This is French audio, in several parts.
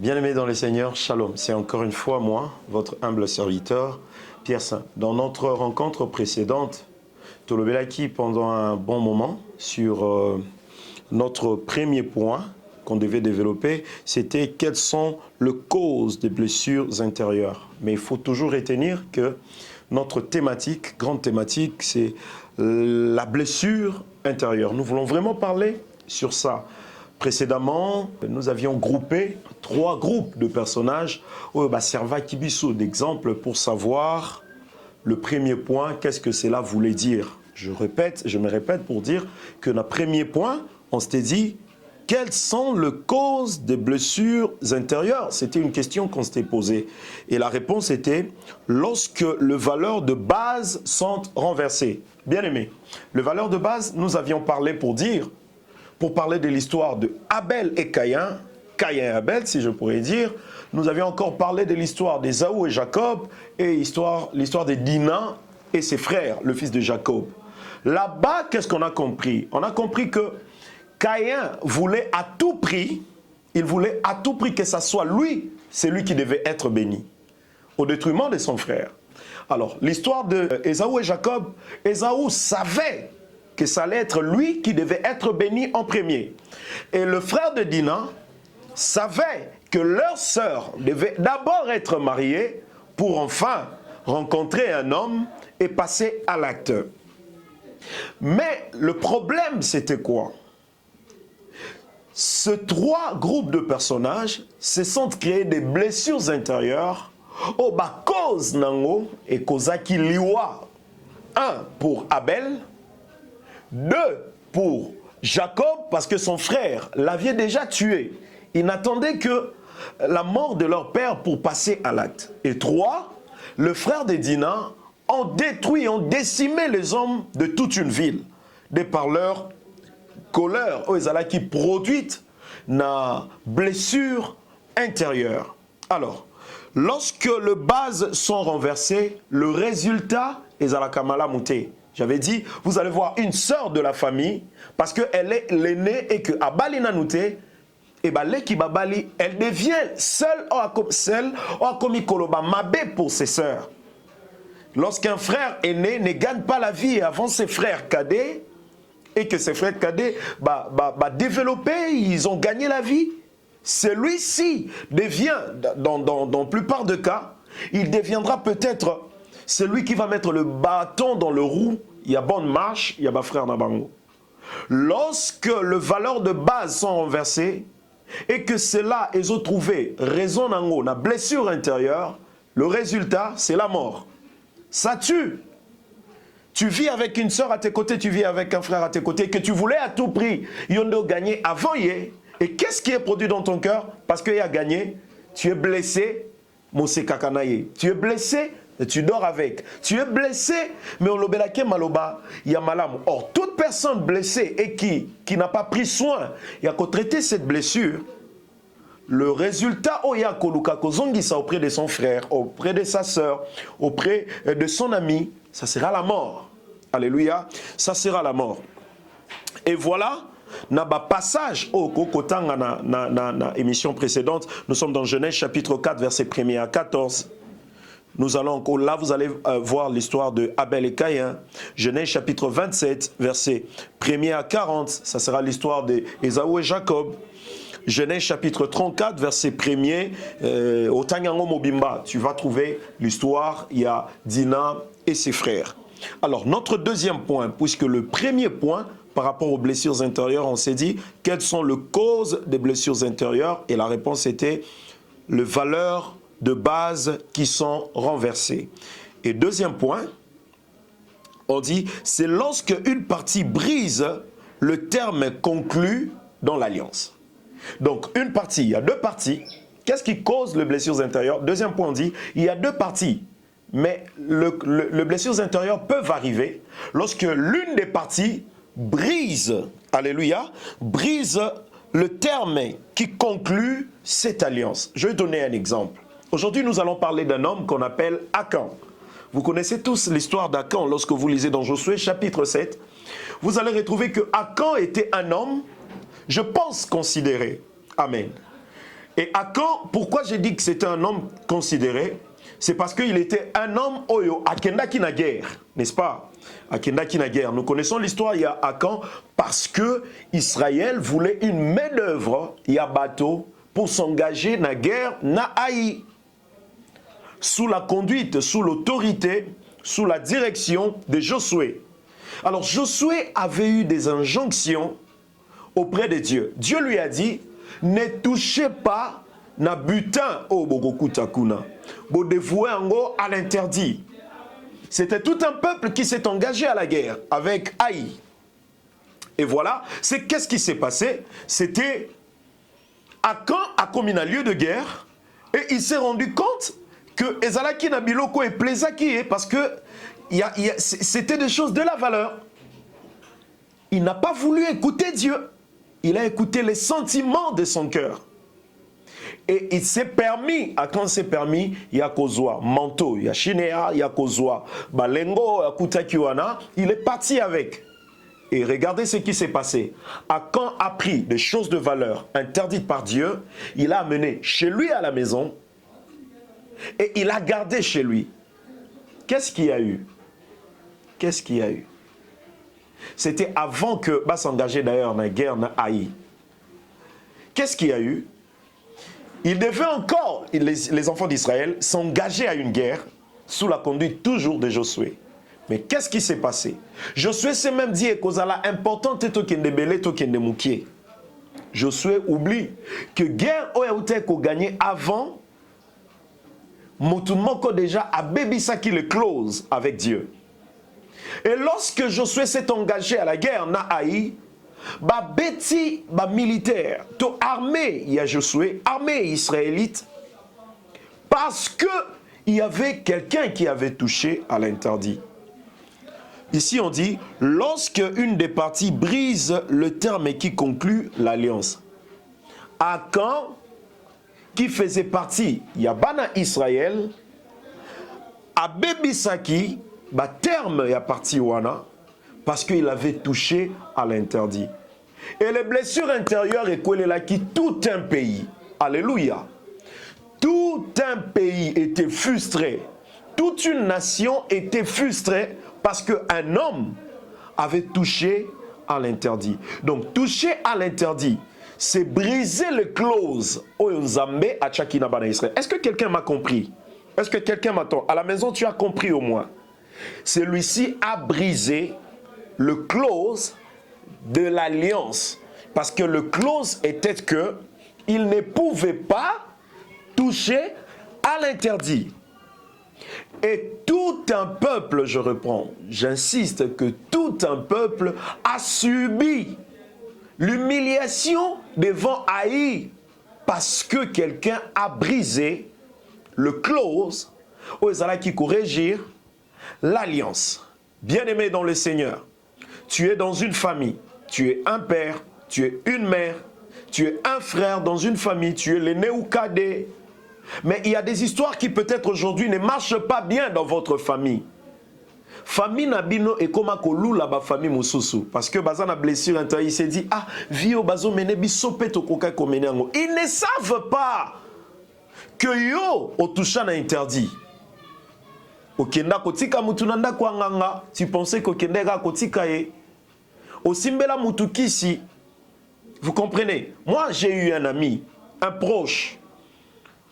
Bien-aimés dans le Seigneur, Shalom. C'est encore une fois moi, votre humble serviteur, Pierre Saint. Dans notre rencontre précédente, Tolobelaki, pendant un bon moment, sur notre premier point qu'on devait développer, c'était quelles sont les causes des blessures intérieures. Mais il faut toujours retenir que notre thématique, grande thématique, c'est la blessure intérieure. Nous voulons vraiment parler sur ça. Précédemment, nous avions groupé 3 groupes de personnages au Serva Kibiso d'exemple pour savoir le premier point, qu'est-ce que cela voulait dire. Je me répète pour dire que notre premier point, on s'était dit, quelles sont les causes des blessures intérieures? C'était une question qu'on s'était posée. Et la réponse était, lorsque les valeurs de base sont renversées. Bien aimé, les valeurs de base, nous avions parlé pour parler de l'histoire de Abel et Caïn et Abel, si je pourrais dire. Nous avions encore parlé de l'histoire d'Ésaü et Jacob et l'histoire de Dina et ses frères, le fils de Jacob. Là-bas, qu'est-ce qu'on a compris? On a compris que Caïn voulait à tout prix, que ce soit lui, c'est lui qui devait être béni, au détriment de son frère. Alors, l'histoire d'Ésaü et Jacob, Ésaü savait que ça allait être lui qui devait être béni en premier. Et le frère de Dina savait que leur sœur devait d'abord être mariée pour enfin rencontrer un homme et passer à l'acte. Mais le problème, c'était quoi? Ces 3 groupes de personnages se sont créés des blessures intérieures au bas cause nango et kozaki liwa. 1 pour Abel, 2 pour Jacob, parce que son frère l'avait déjà tué. Il n'attendait que la mort de leur père pour passer à l'acte. Et 3, le frère de Dina ont détruit, ont décimé les hommes de toute une ville, de par leur colère, qui produite na blessure intérieure. Alors, lorsque les bases sont renversées, le résultat est à la Kamala Mouté. J'avais dit, vous allez voir une sœur de la famille, parce qu'elle est l'aînée et que Abali Nanouté, et bien l'équipe Babali, elle devient seule au commis Koloba Mabé pour ses sœurs. Lorsqu'un frère aîné ne gagne pas la vie avant ses frères cadets, et que ses frères cadets développés, ils ont gagné la vie, celui-ci devient, dans la plupart des cas, il deviendra peut-être celui qui va mettre le bâton dans le roue. Il y a bonne marche, il y a ma frère Nabango. Lorsque les valeurs de base sont renversées et que cela ils ont trouvé raison nango, la blessure intérieure, le résultat c'est la mort. Ça tue. Tu vis avec une soeur à tes côtés, tu vis avec un frère à tes côtés, que tu voulais à tout prix, yondo gagner avant hier. Et qu'est-ce qui est produit dans ton cœur? Parce qu'il a gagné, tu es blessé, Mose Kakanaye. Tu es blessé, et tu dors avec. Tu es blessé, mais on l'obélake maloba, il y a malam. Or, toute personne blessée et qui n'a pas pris soin, il y a qu'à traiter cette blessure, le résultat, oya koluka kozongisa auprès de son frère, auprès de sa sœur, auprès de son ami, ça sera la mort. Alléluia, ça sera la mort. Et voilà, na ba passage au kokotanga na émission précédente, nous sommes dans Genèse chapitre 4 verset 1er à 14. Nous allons là, vous allez voir l'histoire de Abel et Caïn. Genèse chapitre 27 verset 1er à 40, ça sera l'histoire d'Ésaü et Jacob. Genèse chapitre 34, verset 1er, au Tanyango Mobimba, tu vas trouver l'histoire, il y a Dina et ses frères. Alors, notre deuxième point, puisque le premier point, par rapport aux blessures intérieures, on s'est dit, quelles sont les causes des blessures intérieures? Et la réponse était, les valeurs de base qui sont renversées. Et deuxième point, on dit, c'est lorsque une partie brise le terme conclu dans l'alliance. Donc, une partie, il y a 2 parties. Qu'est-ce qui cause les blessures intérieures? Deuxième point, on dit, il y a 2 parties. Mais les blessures intérieures peuvent arriver lorsque l'une des parties brise, alléluia, brise le terme qui conclut cette alliance. Je vais donner un exemple. Aujourd'hui, nous allons parler d'un homme qu'on appelle Akan. Vous connaissez tous l'histoire d'Akan lorsque vous lisez dans Josué chapitre 7. Vous allez retrouver que Akan était un homme, je pense, considéré. Amen. Et Akan, pourquoi j'ai dit que c'était un homme considéré? C'est parce qu'il était un homme oyo akendaki na guerre, n'est-ce pas? Akendaki na guerre. Nous connaissons l'histoire, il y a Akan, parce que Israël voulait une main-d'œuvre, il y a bateau, pour s'engager na guerre na Haï. Sous la conduite, sous l'autorité, sous la direction de Josué. Alors Josué avait eu des injonctions auprès de Dieu. Dieu lui a dit, ne touchez pas na butin au bogokutakuna. Bo dévoué ango à l'interdit. C'était tout un peuple qui s'est engagé à la guerre avec Haï. Et voilà, c'est qu'est-ce qui s'est passé? C'était Akan a commis un lieu de guerre et il s'est rendu compte que Ezalaki Nabiloko et Plezaki, parce que c'était des choses de la valeur. Il n'a pas voulu écouter Dieu. Il a écouté les sentiments de son cœur. Et il s'est permis, quand s'est permis, il y a Kozwa, manteau, il y a Shinea, il y a Kozwa, Balengo, Kutakiwana, il est parti avec. Et regardez ce qui s'est passé. Akan a pris des choses de valeur interdites par Dieu, il a amené chez lui à la maison, et il a gardé chez lui. Qu'est-ce qu'il y a eu? Qu'est-ce qu'il y a eu? C'était avant que va s'engager d'ailleurs dans la guerre na Haï. Qu'est-ce qu'il y a eu? Il devait encore, les enfants d'Israël, s'engager à une guerre sous la conduite toujours de Josué. Mais qu'est-ce qui s'est passé? Josué s'est même dit que la importante est que Ndebele to kende mukie. Josué oublie que guerre oyaute ko gagné avant Motumoko déjà a bébisaki le close avec Dieu. Et lorsque Josué s'est engagé à la guerre na Haï, ba beti ba militaire, to armée il y a Josué, armée israélite, parce que il y avait quelqu'un qui avait touché à l'interdit. Ici on dit, lorsque une des parties brise le terme qui conclut l'alliance. Akan, qui faisait partie, Yabana Israël, a bébisaki, ba terme ya parti wana, parce qu'il avait touché à l'interdit. Et les blessures intérieures écoulent là qui tout un pays, alléluia, tout un pays était frustré, toute une nation était frustrée parce qu'un homme avait touché à l'interdit. Donc toucher à l'interdit, c'est briser le clause au Nzambe à Chakina Bana Israël. Est-ce que quelqu'un m'a compris? Est-ce que quelqu'un m'attend? À la maison, tu as compris au moins. Celui-ci a brisé le clause de l'alliance. Parce que le clause était que il ne pouvait pas toucher à l'interdit. Et tout un peuple, je reprends, j'insiste que tout un peuple a subi l'humiliation devant Haï parce que quelqu'un a brisé le clause aux qui corrigir l'alliance. Bien-aimé dans le Seigneur, tu es dans une famille, tu es un père, tu es une mère, tu es un frère dans une famille, tu es l'aîné ou cadet. Mais il y a des histoires qui peut-être aujourd'hui ne marchent pas bien dans votre famille. Famille Nabino et comme akolou la ba famille mususu parce que bazana blessure intérieure il s'est dit ah vio bazo mene bisope to koka komenango. Ils ne savent pas que yo otusha na interdit. Okenda kotika mutunanda kwa nganga, tu pensais qu'okendega kotika ye. Osimbela mutukisi. Vous comprenez? Moi j'ai eu un ami, un proche.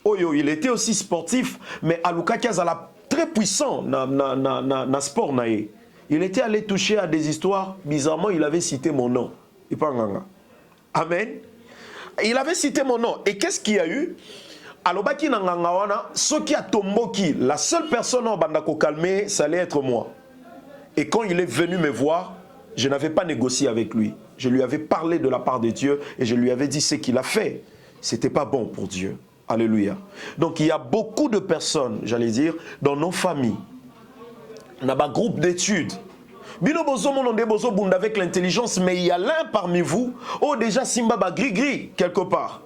Oyo, il était aussi sportif, mais Aluka Kiazala très puissant na sport nae. Il était allé toucher à des histoires, bizarrement il avait cité mon nom. Amen. Il avait cité mon nom. Et qu'est-ce qu'il y a eu? Alobaki na nganga wana, soki a tomboki, la seule personne en bandako calmer, ça allait être moi. Et quand il est venu me voir, je n'avais pas négocié avec lui. Je lui avais parlé de la part de Dieu et je lui avais dit ce qu'il a fait. C'était pas bon pour Dieu. Alléluia. Donc il y a beaucoup de personnes, j'allais dire, dans nos familles. On a un groupe d'études. Bino bozo mononde bozo bunda avec l'intelligence, mais il y a l'un parmi vous, oh déjà Simba ba gris quelque part.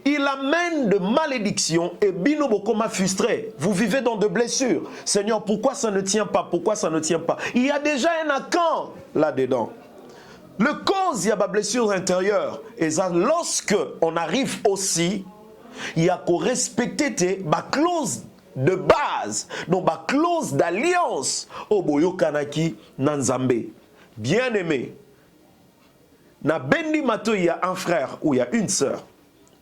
Il amène de malédictions et bino bokoma frustré. Vous vivez dans de blessures. Seigneur, pourquoi ça ne tient pas? Pourquoi ça ne tient pas? Il y a déjà un Akan là-dedans. Le cause, il y a ma blessure intérieure. Et ça, lorsque on arrive aussi Il y a qu'à respecter ma clause de base, donc ma clause d'alliance au boyo kanaki nanzambe. Bien aimé, na bendi mato il y a un frère ou il y a une sœur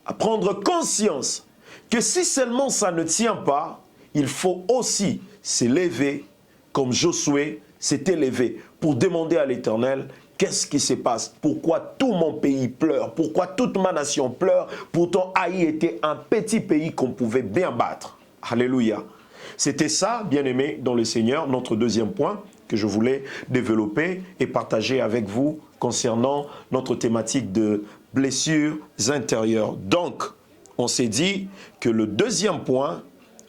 à prendre conscience que si seulement ça ne tient pas, il faut aussi s'élever comme Josué s'est élevé pour demander à l'Éternel qu'est-ce qui se passe, pourquoi tout mon pays pleure, pourquoi toute ma nation pleure, pourtant Haï était un petit pays qu'on pouvait bien battre. Alléluia. C'était ça, bien aimé, dans le Seigneur, notre deuxième point que je voulais développer et partager avec vous concernant notre thématique de blessures intérieures. Donc, on s'est dit que le deuxième point,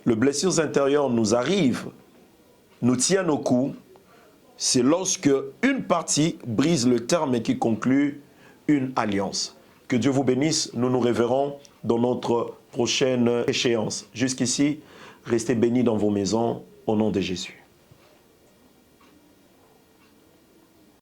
les blessures intérieures nous arrivent, nous tiennent au cou, c'est lorsque une partie brise le terme et qui conclut une alliance. Que Dieu vous bénisse, nous nous reverrons dans notre prochaine échéance. Jusqu'ici, restez bénis dans vos maisons, au nom de Jésus.